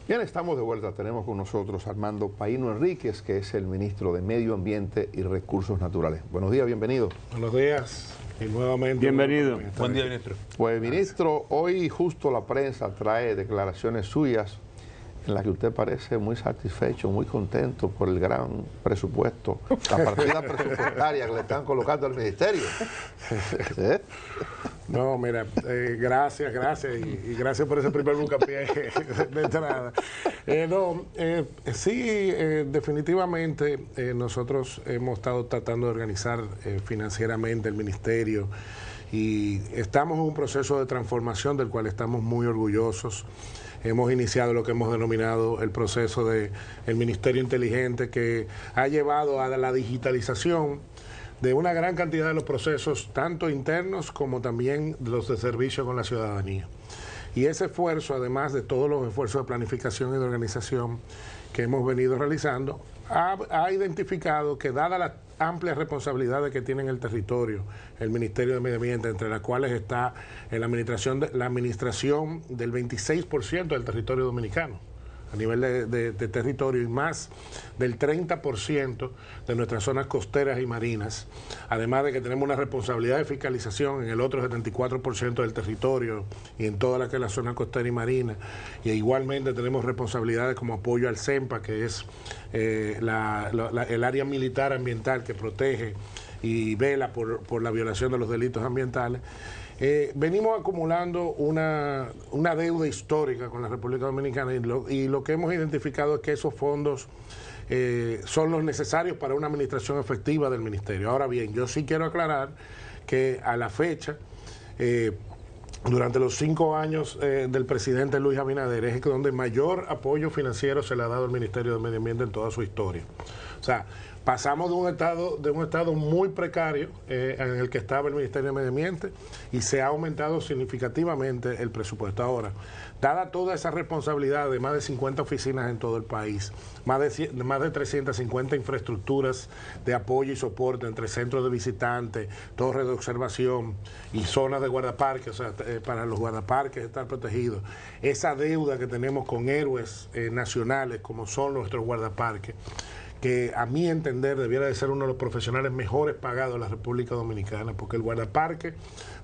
Bien, estamos de vuelta. Tenemos con nosotros a Armando Paino Enríquez, que es el ministro de Medio Ambiente y Recursos Naturales. Buenos días, bienvenido. Buenos días y nuevamente. Bienvenido. Buen día, ministro. Pues, ministro, hoy justo la prensa trae declaraciones suyas en las que usted parece muy satisfecho, muy contento por el gran presupuesto, la partida presupuestaria que le están colocando al ministerio. ¿Sí? No, mira, gracias y gracias por ese primer bucapié de entrada. Definitivamente nosotros hemos estado tratando de organizar financieramente el ministerio y estamos en un proceso de transformación del cual estamos muy orgullosos. Hemos iniciado lo que hemos denominado el proceso del Ministerio Inteligente, que ha llevado a la digitalización de una gran cantidad de los procesos, tanto internos como también los de servicio con la ciudadanía. Y ese esfuerzo, además de todos los esfuerzos de planificación y de organización que hemos venido realizando, ha identificado que, dadas las amplias responsabilidades que tiene en el territorio el Ministerio de Medio Ambiente, entre las cuales está la administración del 26% del territorio dominicano, a nivel de territorio, y más del 30% de nuestras zonas costeras y marinas, además de que tenemos una responsabilidad de fiscalización en el otro 74% del territorio y en toda la zona costera y marina, y igualmente tenemos responsabilidades como apoyo al CEMPA, que es el área militar ambiental que protege y vela por la violación de los delitos ambientales. Venimos acumulando una deuda histórica con la República Dominicana y lo que hemos identificado es que esos fondos son los necesarios para una administración efectiva del ministerio. Ahora bien, yo sí quiero aclarar que a la fecha, durante los 5 años del presidente Luis Abinader, es donde mayor apoyo financiero se le ha dado al Ministerio de Medio Ambiente en toda su historia. O sea, pasamos de un estado muy precario en el que estaba el Ministerio de Medio Ambiente y se ha aumentado significativamente el presupuesto. Ahora, dada toda esa responsabilidad de más de 50 oficinas en todo el país, más de 350 infraestructuras de apoyo y soporte entre centros de visitantes, torres de observación y zonas de guardaparques, o sea, para los guardaparques estar protegidos, esa deuda que tenemos con héroes nacionales como son nuestros guardaparques, que a mi entender debiera de ser uno de los profesionales mejores pagados en la República Dominicana, porque el guardaparque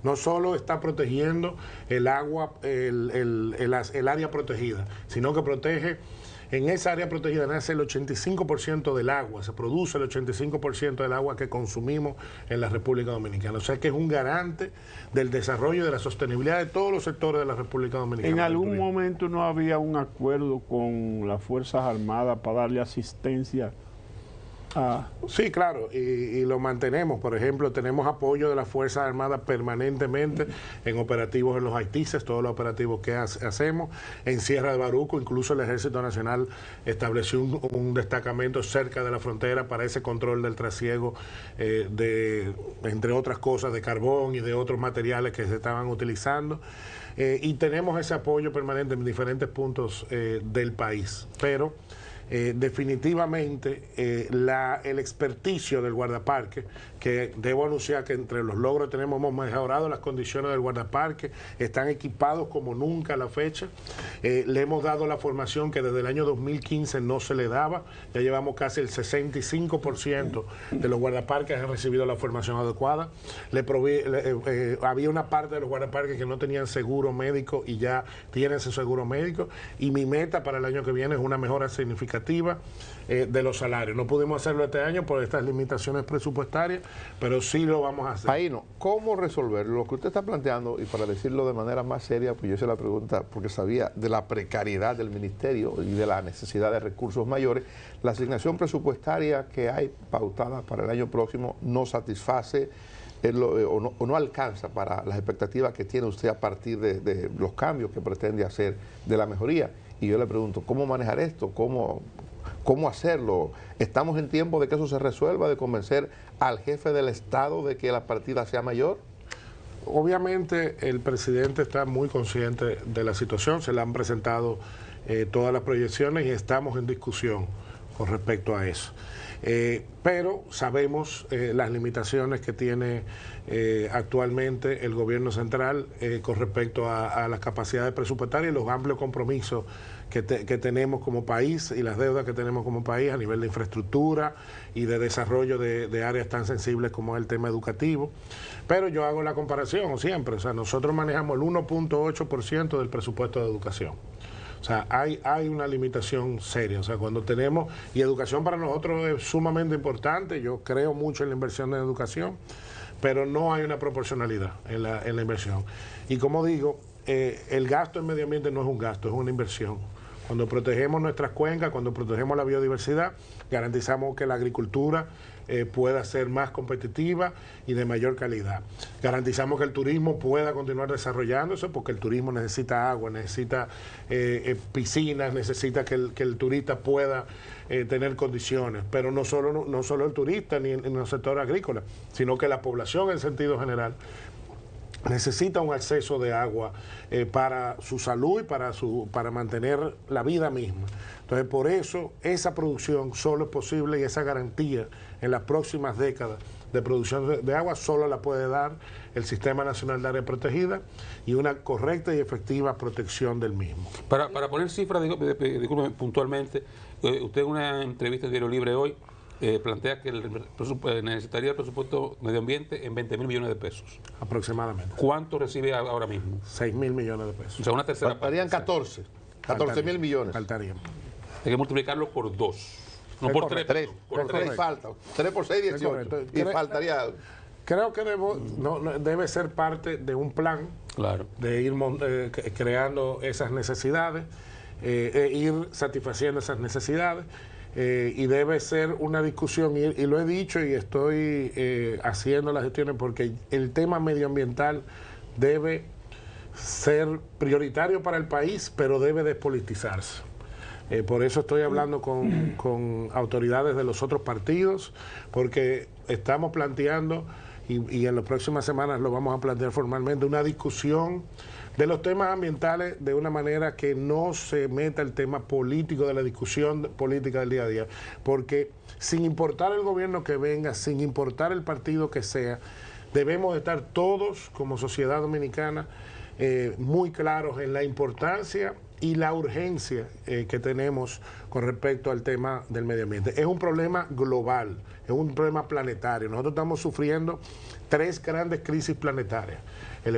no solo está protegiendo el agua, el área protegida, sino que protege, en esa área protegida nace el 85% del agua, se produce el 85% del agua que consumimos en la República Dominicana. O sea que es un garante del desarrollo y de la sostenibilidad de todos los sectores de la República Dominicana. ¿En algún momento no había un acuerdo con las Fuerzas Armadas para darle asistencia? Sí, claro, y lo mantenemos. Por ejemplo, tenemos apoyo de las Fuerzas Armadas permanentemente en operativos en los Haitises, todos los operativos que hacemos. En Sierra de Baruco, incluso el Ejército Nacional estableció un destacamento cerca de la frontera para ese control del trasiego entre otras cosas, de carbón y de otros materiales que se estaban utilizando. Y tenemos ese apoyo permanente en diferentes puntos del país. Pero definitivamente el experticio del guardaparque, que debo anunciar que entre los logros hemos mejorado las condiciones del guardaparque, están equipados como nunca a la fecha. Le hemos dado la formación que desde el año 2015 no se le daba, ya llevamos casi el 65% de los guardaparques han recibido la formación adecuada. Había una parte de los guardaparques que no tenían seguro médico y ya tienen ese seguro médico, y mi meta para el año que viene es una mejora significativa de los salarios. No pudimos hacerlo este año por estas limitaciones presupuestarias, pero sí lo vamos a hacer. Paino, ¿cómo resolver lo que usted está planteando? Y para decirlo de manera más seria, pues yo hice la pregunta porque sabía de la precariedad del ministerio y de la necesidad de recursos mayores. La asignación presupuestaria que hay pautada para el año próximo no satisface o no alcanza para las expectativas que tiene usted a partir de los cambios que pretende hacer, de la mejoría. Y yo le pregunto, ¿cómo manejar esto? ¿Cómo hacerlo? ¿Estamos en tiempo de que eso se resuelva, de convencer al jefe del Estado de que la partida sea mayor? Obviamente el presidente está muy consciente de la situación, se le han presentado todas las proyecciones y estamos en discusión con respecto a eso. Pero sabemos las limitaciones que tiene actualmente el gobierno central con respecto a las capacidades presupuestarias y los amplios compromisos que tenemos como país y las deudas que tenemos como país a nivel de infraestructura y de desarrollo de áreas tan sensibles como es el tema educativo. Pero yo hago la comparación siempre, o sea, nosotros manejamos el 1.8% del presupuesto de educación. O sea, hay una limitación seria. O sea, cuando tenemos, y educación para nosotros es sumamente importante, yo creo mucho en la inversión en educación, pero no hay una proporcionalidad en la inversión. Y como digo, el gasto en medio ambiente no es un gasto, es una inversión. Cuando protegemos nuestras cuencas, cuando protegemos la biodiversidad, garantizamos que la agricultura pueda ser más competitiva y de mayor calidad. Garantizamos que el turismo pueda continuar desarrollándose, porque el turismo necesita agua, necesita piscinas, necesita que el turista pueda tener condiciones, pero no solo el turista ni en el sector agrícola, sino que la población en sentido general necesita un acceso de agua para su salud y para mantener la vida misma. Entonces, por eso, esa producción solo es posible y esa garantía en las próximas décadas de producción de agua solo la puede dar el Sistema Nacional de Área Protegida y una correcta y efectiva protección del mismo. Para poner cifras, disculpe, puntualmente, usted en una entrevista en Diario Libre hoy plantea que necesitaría el presupuesto medio ambiente en 20.000 millones de pesos. Aproximadamente. ¿Cuánto recibe ahora mismo? 6.000 millones de pesos. O sea, una tercera parte. Faltarían 14.000 millones. Faltarían. Hay que multiplicarlo por 2. No por 3. Por 3 falta. 3 por 6, 18. Y faltaría... Creo que debe ser parte de un plan, claro, de ir creando esas necesidades, ir satisfaciendo esas necesidades, y debe ser una discusión, y lo he dicho y estoy haciendo las gestiones, porque el tema medioambiental debe ser prioritario para el país, pero debe despolitizarse. Por eso estoy hablando con autoridades de los otros partidos, porque estamos planteando, y en las próximas semanas lo vamos a plantear formalmente, una discusión de los temas ambientales de una manera que no se meta el tema político de la discusión política del día a día, porque sin importar el gobierno que venga, sin importar el partido que sea, debemos estar todos como sociedad dominicana muy claros en la importancia y la urgencia que tenemos con respecto al tema del medio ambiente. Es un problema global, es un problema planetario. Nosotros estamos sufriendo 3 grandes crisis planetarias. Los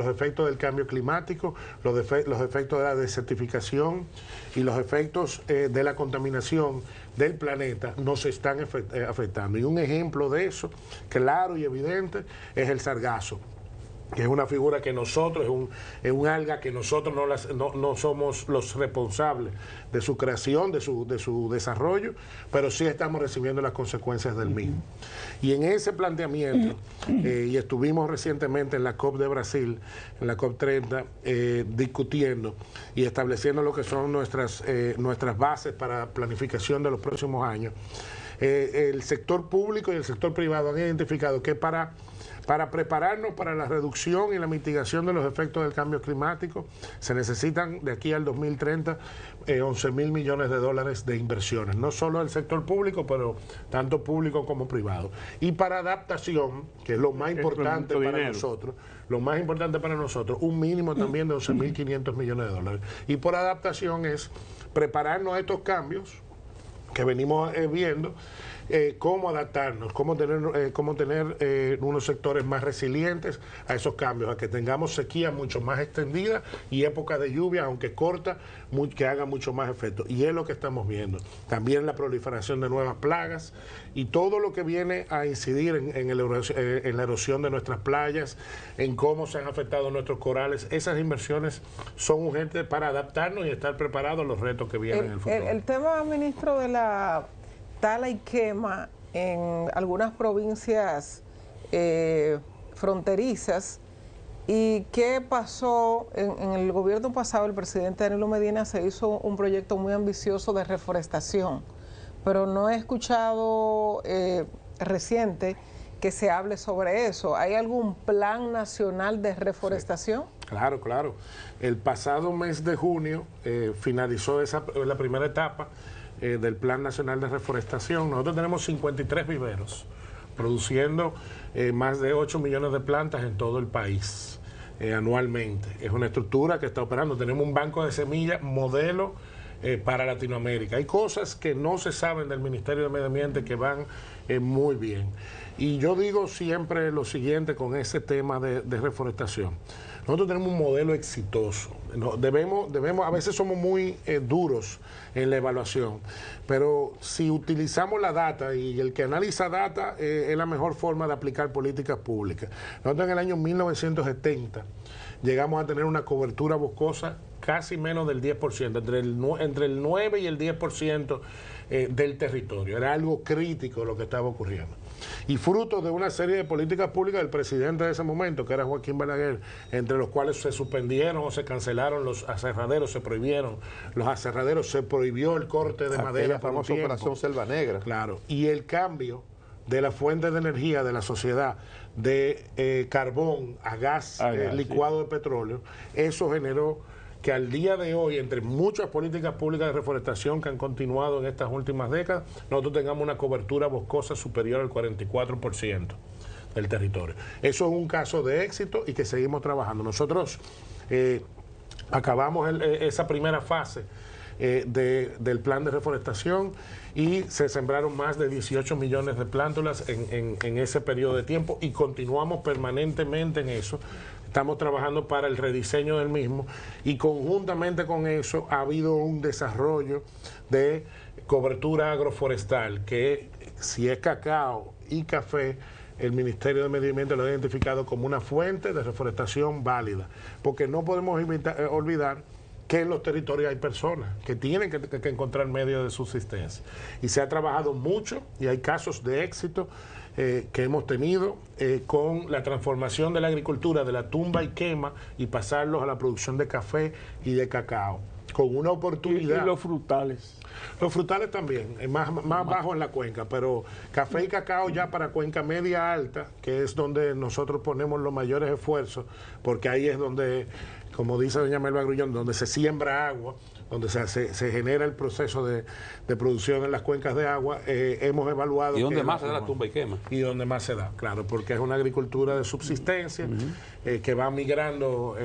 efectos del cambio climático, los efectos de la desertificación y los efectos de la contaminación del planeta nos están afectando. Y un ejemplo de eso, claro y evidente, es el sargazo, que es una figura que nosotros, es un alga que nosotros no somos los responsables de su creación, de su desarrollo, pero sí estamos recibiendo las consecuencias del mismo. Y en ese planteamiento, y estuvimos recientemente en la COP de Brasil, en la COP 30, discutiendo y estableciendo lo que son nuestras bases para planificación de los próximos años. El sector público y el sector privado han identificado que para prepararnos para la reducción y la mitigación de los efectos del cambio climático, se necesitan de aquí al 2030 $11.000 millones de inversiones, no solo del sector público, pero tanto público como privado. Y para adaptación, que es lo más importante para nosotros, un mínimo también de $11.500 millones. Y por adaptación es prepararnos a estos cambios que venimos viendo, cómo adaptarnos, cómo tener unos sectores más resilientes a esos cambios, a que tengamos sequía mucho más extendida y épocas de lluvia, aunque corta, que hagan mucho más efecto. Y es lo que estamos viendo. También la proliferación de nuevas plagas y todo lo que viene a incidir en la erosión de nuestras playas, en cómo se han afectado nuestros corales. Esas inversiones son urgentes para adaptarnos y estar preparados a los retos que vienen en el futuro. El tema, ministro, de la tala y quema en algunas provincias fronterizas, y qué pasó en el gobierno pasado. El presidente Danilo Medina se hizo un proyecto muy ambicioso de reforestación, pero no he escuchado reciente que se hable sobre eso. ¿Hay algún plan nacional de reforestación? Sí. Claro. El pasado mes de junio finalizó la primera etapa del Plan Nacional de Reforestación. Nosotros tenemos 53 viveros, produciendo más de 8 millones de plantas en todo el país anualmente. Es una estructura que está operando. Tenemos un banco de semillas modelo para Latinoamérica. Hay cosas que no se saben del Ministerio de Medio Ambiente que van muy bien. Y yo digo siempre lo siguiente con ese tema de reforestación. Nosotros tenemos un modelo exitoso. Debemos, a veces somos muy duros en la evaluación, pero si utilizamos la data, y el que analiza data es la mejor forma de aplicar políticas públicas. Nosotros en el año 1970 llegamos a tener una cobertura boscosa casi menos del 10%, entre el 9 y el 10% del territorio. Era algo crítico lo que estaba ocurriendo. Y fruto de una serie de políticas públicas del presidente de ese momento, que era Joaquín Balaguer, entre los cuales se suspendieron o se cancelaron los aserraderos, se prohibieron los aserraderos, se prohibió el corte de madera. La famosa operación Selva Negra. Claro, y el cambio de la fuente de energía de la sociedad de carbón a gas licuado de petróleo, eso generó que al día de hoy, entre muchas políticas públicas de reforestación que han continuado en estas últimas décadas, nosotros tengamos una cobertura boscosa superior al 44% del territorio. Eso es un caso de éxito y que seguimos trabajando. Nosotros acabamos esa primera fase del plan de reforestación y se sembraron más de 18 millones de plántulas en ese periodo de tiempo y continuamos permanentemente en eso. Estamos trabajando para el rediseño del mismo y conjuntamente con eso ha habido un desarrollo de cobertura agroforestal que si es cacao y café, el Ministerio de Medio Ambiente lo ha identificado como una fuente de reforestación válida, porque no podemos olvidar que en los territorios hay personas que tienen que encontrar medios de subsistencia. Y se ha trabajado mucho y hay casos de éxito que hemos tenido con la transformación de la agricultura de la tumba y quema y pasarlos a la producción de café y de cacao, con una oportunidad. ¿Y los frutales? Los frutales también, más bajo en la cuenca, pero café y cacao ya para cuenca media alta, que es donde nosotros ponemos los mayores esfuerzos, porque ahí es donde, como dice doña Melba Grullón, donde se siembra agua, donde se genera el proceso de producción en las cuencas de agua. Hemos evaluado... ¿Y dónde más se da la tumba y quema? Y donde más se da, claro, porque es una agricultura de subsistencia que va migrando,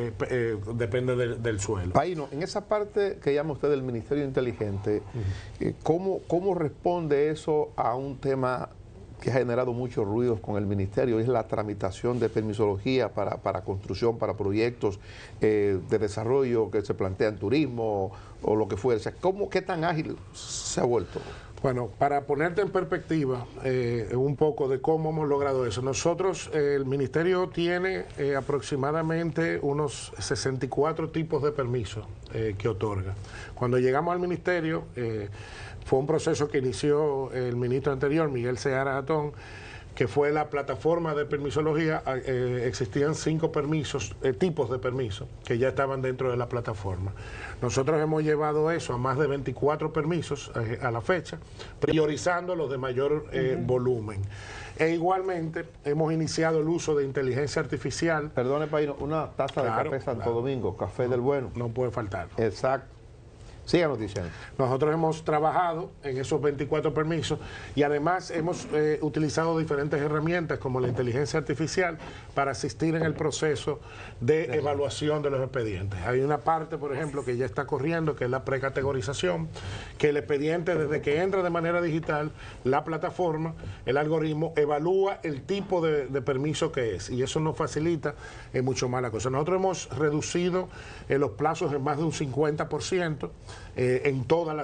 depende del suelo. Paino, en esa parte que llama usted del Ministerio Inteligente, ¿cómo responde eso a un tema que ha generado muchos ruidos con el Ministerio? Es la tramitación de permisología para construcción, para proyectos de desarrollo que se plantean turismo o lo que fuera. O sea, ¿qué tan ágil se ha vuelto? Bueno, para ponerte en perspectiva un poco de cómo hemos logrado eso, nosotros, el Ministerio tiene aproximadamente unos 64 tipos de permisos que otorga. Cuando llegamos al Ministerio, fue un proceso que inició el ministro anterior, Miguel Seara Atón, que fue la plataforma de permisología. Existían 5 tipos de permisos que ya estaban dentro de la plataforma. Nosotros hemos llevado eso a más de 24 permisos a la fecha, priorizando los de mayor volumen. E igualmente hemos iniciado el uso de inteligencia artificial. Perdone, Paino, una taza de café Santo Domingo, café del bueno. No puede faltar. Exacto. Síganos diciendo. Nosotros hemos trabajado en esos 24 permisos y además hemos utilizado diferentes herramientas como la inteligencia artificial para asistir en el proceso de evaluación de los expedientes. Hay una parte, por ejemplo, que ya está corriendo, que es la precategorización, que el expediente desde que entra de manera digital, la plataforma, el algoritmo, evalúa el tipo de permiso que es y eso nos facilita mucho más la cosa. Nosotros hemos reducido los plazos en más de un 50%. En todos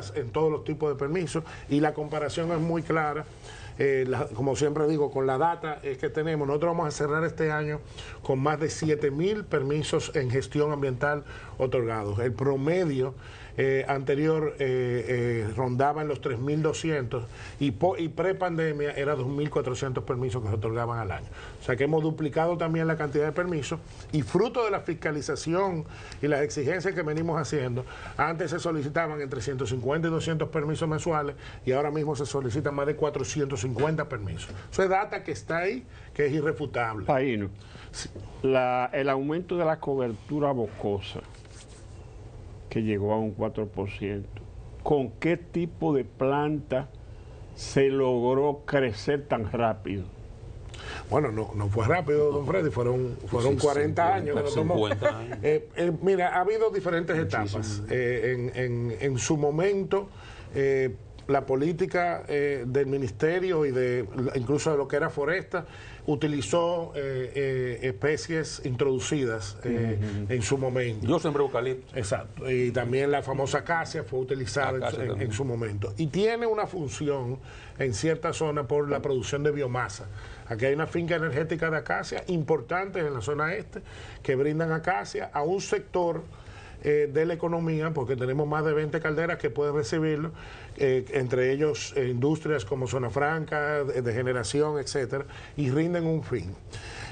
los tipos de permisos y la comparación es muy clara. Como siempre digo, con la data que tenemos, nosotros vamos a cerrar este año con más de 7.000 permisos en gestión ambiental otorgados. El promedio anterior rondaba en los 3.200 y pre-pandemia era 2.400 permisos que se otorgaban al año. O sea que hemos duplicado también la cantidad de permisos y fruto de la fiscalización y las exigencias que venimos haciendo, antes se solicitaban entre 150 y 200 permisos mensuales y ahora mismo se solicitan más de 450 permisos. Eso es data que está ahí, que es irrefutable. Paino, sí. El aumento de la cobertura boscosa, que llegó a un 4%, con qué tipo de planta se logró crecer tan rápido. Bueno, no fue rápido, don Freddy, fueron 40 años. Que nos tomó. 50 años. Mira, ha habido diferentes etapas. En su momento, la política del ministerio y incluso de lo que era Foresta utilizó especies introducidas en su momento. Yo sembré eucalipto. Exacto. Y también la famosa acacia fue utilizada en su momento. Y tiene una función en cierta zona por la producción de biomasa. Aquí hay una finca energética de acacia importante en la zona este que brindan acacia a un sector de la economía, porque tenemos más de 20 calderas que pueden recibirlo, entre ellos industrias como Zona Franca, de generación, etcétera, y rinden un fin.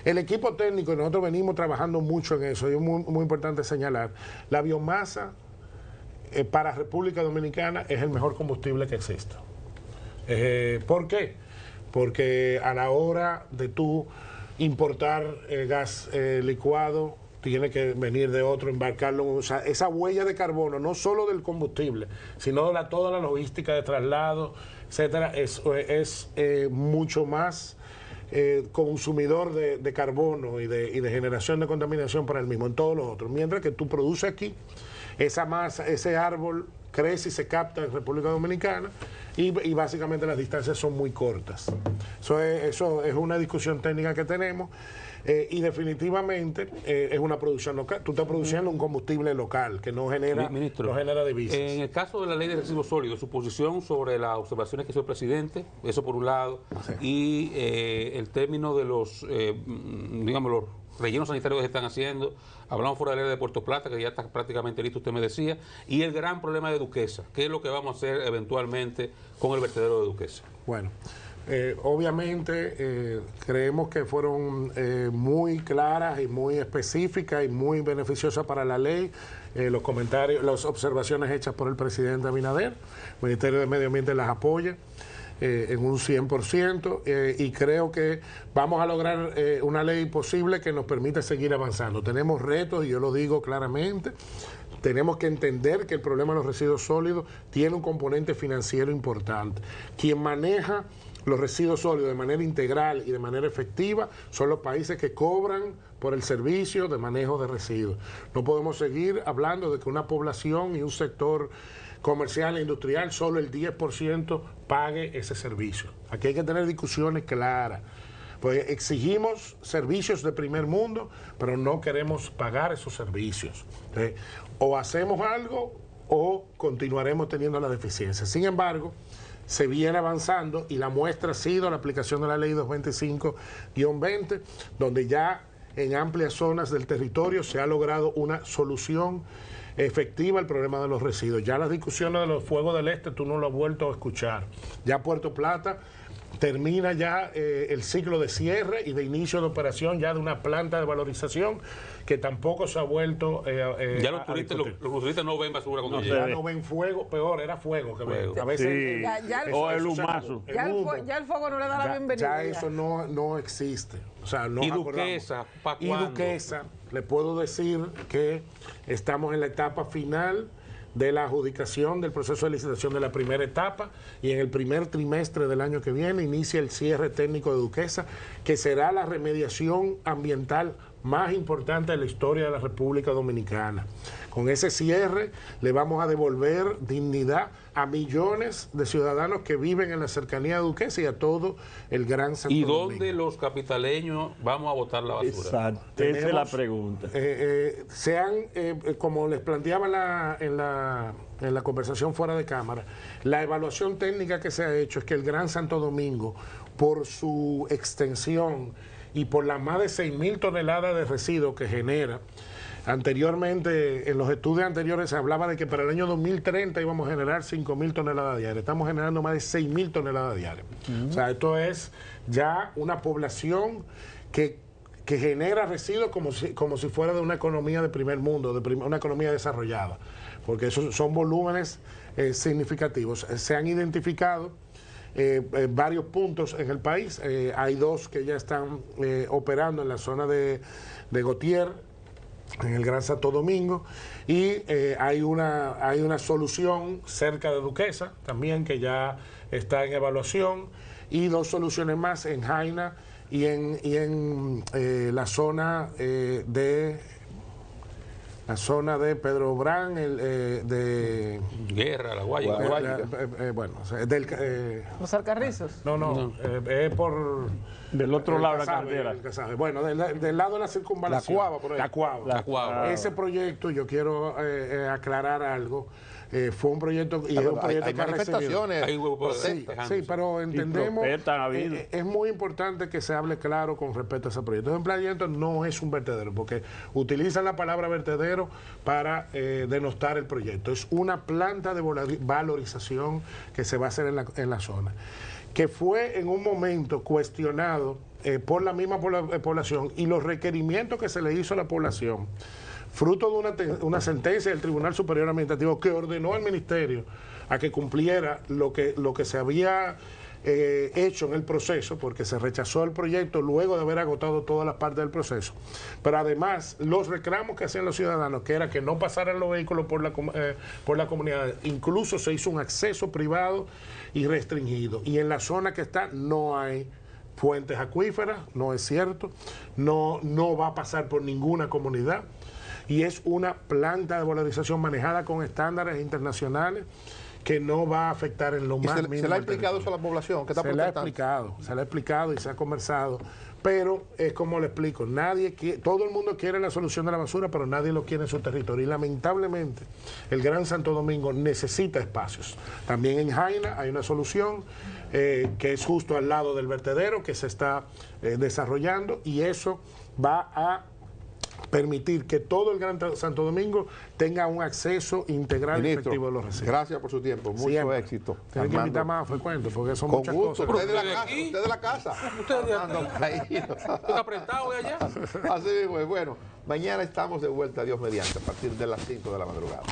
El equipo técnico, y nosotros venimos trabajando mucho en eso, y es muy importante señalar, la biomasa para República Dominicana es el mejor combustible que existe. ¿Por qué? Porque a la hora de tú importar gas licuado, tiene que venir de otro, embarcarlo. O sea, esa huella de carbono, no solo del combustible, sino de toda la logística de traslado, etcétera, es mucho más consumidor de carbono y de generación de contaminación para el mismo en todos los otros. Mientras que tú produces aquí, esa masa, ese árbol crece y se capta en República Dominicana y básicamente las distancias son muy cortas. Eso es una discusión técnica que tenemos. Y definitivamente es una producción local. Tú estás produciendo un combustible local que no genera, Ministro, no genera divisas. En el caso de la ley de residuos sólidos, su posición sobre las observaciones que hizo el presidente, eso por un lado, y el término de los, digamos, los rellenos sanitarios que se están haciendo. Hablamos fuera del área de Puerto Plata, que ya está prácticamente listo, usted me decía, y el gran problema de Duquesa. ¿Qué es lo que vamos a hacer eventualmente con el vertedero de Duquesa? Bueno, obviamente creemos que fueron muy claras y muy específicas y muy beneficiosas para la ley los comentarios, las observaciones hechas por el presidente Abinader. El Ministerio de Medio Ambiente las apoya en un 100% y creo que vamos a lograr una ley posible que nos permita seguir avanzando. Tenemos retos y yo lo digo claramente. Tenemos que entender que el problema de los residuos sólidos tiene un componente financiero importante. Quien maneja los residuos sólidos de manera integral y de manera efectiva son los países que cobran por el servicio de manejo de residuos. No podemos seguir hablando de que una población y un sector comercial e industrial solo el 10% pague ese servicio. Aquí hay que tener discusiones claras. Pues exigimos servicios de primer mundo, pero no queremos pagar esos servicios. O hacemos algo o continuaremos teniendo la deficiencia. Sin embargo, se viene avanzando y la muestra ha sido la aplicación de la ley 225-20, donde ya en amplias zonas del territorio se ha logrado una solución efectiva al problema de los residuos. Ya las discusiones de los fuegos del este tú no lo has vuelto a escuchar. Ya Puerto Plata termina ya el ciclo de cierre y de inicio de operación ya de una planta de valorización que tampoco se ha vuelto ya los turistas no ven basura cuando llegan. Ya no ven fuego, peor, era fuego que ven. A veces o el humazo. Ya el fuego no le da la bienvenida. Ya eso no existe. O sea, no. ¿Y Duquesa? ¿Para cuándo? Y Duquesa, le puedo decir que estamos en la etapa final de la adjudicación del proceso de licitación de la primera etapa y en el primer trimestre del año que viene inicia el cierre técnico de Duquesa, que será la remediación ambiental más importante de la historia de la República Dominicana. Con ese cierre le vamos a devolver dignidad a millones de ciudadanos que viven en la cercanía de Duquesa y a todo el Gran Santo Domingo. ¿Y dónde los capitaleños vamos a botar la basura? Exacto, esa es la pregunta. Como les planteaba en la conversación fuera de cámara, la evaluación técnica que se ha hecho es que el Gran Santo Domingo, por su extensión y por las más de 6.000 toneladas de residuos que genera, anteriormente, en los estudios anteriores se hablaba de que para el año 2030 íbamos a generar 5.000 toneladas diarias. Estamos generando más de 6.000 toneladas diarias. O sea, esto es ya una población que genera residuos como si fuera de una economía de primer mundo, una economía desarrollada, porque esos son volúmenes significativos. Se han identificado varios puntos en el país. Hay dos que ya están operando en la zona de Gautier, en el Gran Santo Domingo, y hay una solución cerca de Duquesa también que ya está en evaluación, y 2 soluciones más en Jaina y en la zona de Pedro Brán, de Guerra, La Guaya. Los Alcarrizos. No, es por... Del otro lado de la Casabe, carretera. el Casabe. Bueno, del lado de la circunvalación. La Cuava, por ahí. La Cuava. La Cuava. Ese proyecto, yo quiero aclarar algo, fue un proyecto, y es un proyecto hay que ha recibido. manifestaciones. Hay huevos Sí, pero entendemos, protestas ha habido. es muy importante que se hable claro con respecto a ese proyecto. El proyecto no es un vertedero, porque utilizan la palabra vertedero para denostar el proyecto. Es una planta de valorización que se va a hacer en la zona, que fue en un momento cuestionado por la misma población, y los requerimientos que se le hizo a la población, fruto de una sentencia del Tribunal Superior Administrativo que ordenó al Ministerio a que cumpliera lo que se había hecho en el proceso, porque se rechazó el proyecto luego de haber agotado todas las partes del proceso. Pero además, los reclamos que hacían los ciudadanos, que era que no pasaran los vehículos por la comunidad, incluso se hizo un acceso privado y restringido. Y en la zona que está no hay fuentes acuíferas, no es cierto, no va a pasar por ninguna comunidad, y es una planta de valorización manejada con estándares internacionales que no va a afectar en lo más mínimo. ¿Se le ha explicado eso a la población? Que está se le ha explicado y se ha conversado, pero es como le explico, todo el mundo quiere la solución de la basura, pero nadie lo quiere en su territorio, y lamentablemente el Gran Santo Domingo necesita espacios. También en Jaina hay una solución que es justo al lado del vertedero, que se está desarrollando, y eso va a permitir que todo el Gran Santo Domingo tenga un acceso integral y efectivo de los residuos. Gracias por su tiempo, mucho éxito. Tienen que invitar más frecuente, porque son Con muchas gusto, cosas. usted de la casa. Usted de Armando Caíno. ¿Está apretado de allá? Así mismo es. Bueno, mañana estamos de vuelta, Dios mediante, a partir de las 5 de la madrugada.